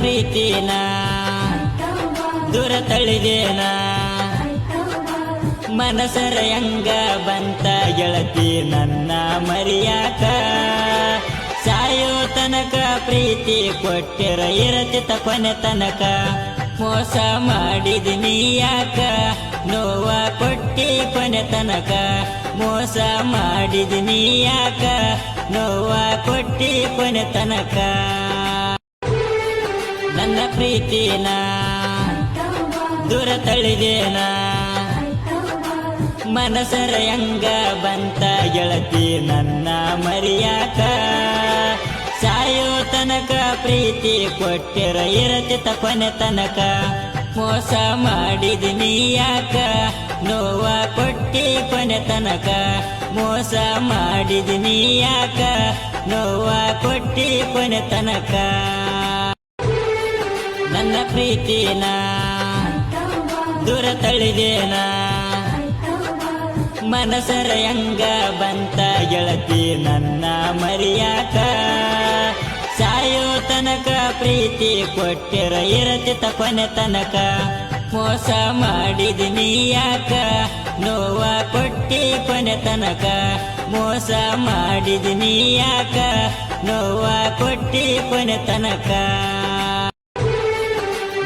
ಪ್ರೀತಿನ ದೂರ ತಳ್ಳಿದೇನ ಮನಸರ ಹೆಂಗ ಬಂತ ಗೆಳತಿ ನನ್ನ ಮರಿಯಾಕ ಸಾಯೋ ತನಕ ಪ್ರೀತಿ ಕೊಟ್ಟಿರ ಇರತಿತ ಕೊನೆ ತನಕ ಮೋಸ ಮಾಡಿದಿನಿ ಯಾಕ ನೋವ ಕೊಟ್ಟಿ ಕೊನೆ ತನಕ ಮೋಸ ಮಾಡಿದಿನಿ ಯಾಕ ನೋವ ಕೊಟ್ಟಿ ಕೊನೆ ತನಕ ನನ್ನ ಪ್ರೀತಿನ ದೂರ ತಳ್ಳಿದೇನ ಮನಸರ ಹೆಂಗ ಬಂತ ಗೆಳತಿ ನನ್ನ ಮರಿಯಾಕ ಸಾಯೋ ತನಕ ಪ್ರೀತಿ ಕೊಟ್ಟಿರ ಇರತಿತ ಕೊನೆ ತನಕ ಮೋಸ ಮಾಡಿದಿನಿ ಯಾಕ ನೋವ ಕೊಟ್ಟಿ ಕೊನೆ ತನಕ ಮೋಸ ಮಾಡಿದಿನಿ ಯಾಕ ನೋವ ಕೊಟ್ಟಿ ಕೊನೆ ತನಕ ನನ್ನ ಪ್ರೀತಿನ ದೂರ ತಳ್ಳಿದೇನ ಮನಸರ ಹೆಂಗ ಬಂತ ಗೆಳತಿ ನನ್ನ ಮರಿಯಾಕ ಸಾಯೋ ತನಕ ಪ್ರೀತಿ ಕೊಟ್ಟಿರ ಇರತಿತ ಕೊನೆ ತನಕ ಮೋಸ ಮಾಡಿದಿನಿ ಯಾಕ ನೋವ ಕೊಟ್ಟಿ ಕೊನೆ ತನಕ ಮೋಸ ಮಾಡಿದಿನಿ ಯಾಕ ನೋವ ಕೊಟ್ಟಿ ಕೊನೆ ತನಕ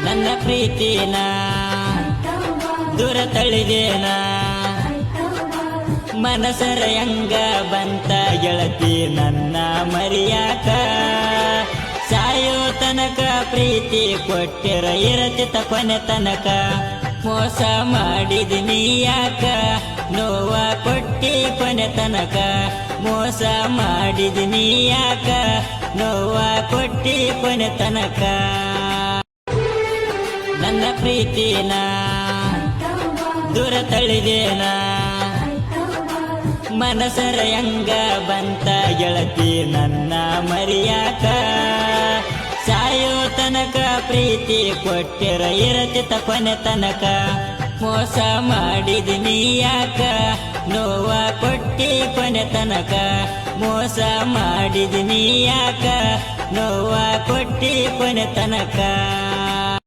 ನನ್ನ ಪ್ರೀತಿನ ದೂರ ತಳ್ಳಿದೇನ ಮನಸರ ಹೆಂಗ ಬಂತ ಗೆಳತಿ ನನ್ನ ಮರಿಯಾಕ ಸಾಯೋ ತನಕ ಪ್ರೀತಿ ಕೊಟ್ಟಿರ ಇರತಿತ ಕೊನೆ ತನಕ ಮೋಸ ಮಾಡಿದಿನಿ ಯಾಕ ನೋವ ಕೊಟ್ಟಿ ಕೊನೆ ತನಕ ಮೋಸ ಮಾಡಿದಿನಿ ಯಾಕ ನೋವ ಕೊಟ್ಟಿ ಕೊನೆ ತನಕ ನನ್ನ ಪ್ರೀತಿನ ದೂರ ತಳ್ಳಿದೇನ ಮನಸರ ಹೆಂಗ ಬಂತ ಗೆಳತಿ ನನ್ನ ಮರಿಯಾಕ ಸಾಯೋ ತನಕ ಪ್ರೀತಿ ಕೊಟ್ಟಿರ ಇರತಿತ ಕೊನೆ ತನಕ ಮೋಸ ಮಾಡಿದಿನಿ ಯಾಕ ನೋವ ಕೊಟ್ಟಿ ಕೊನೆ ತನಕ ಮೋಸ ಮಾಡಿದಿನಿ ಯಾಕ ನೋವ ಕೊಟ್ಟಿ ಕೊನೆ ತನಕ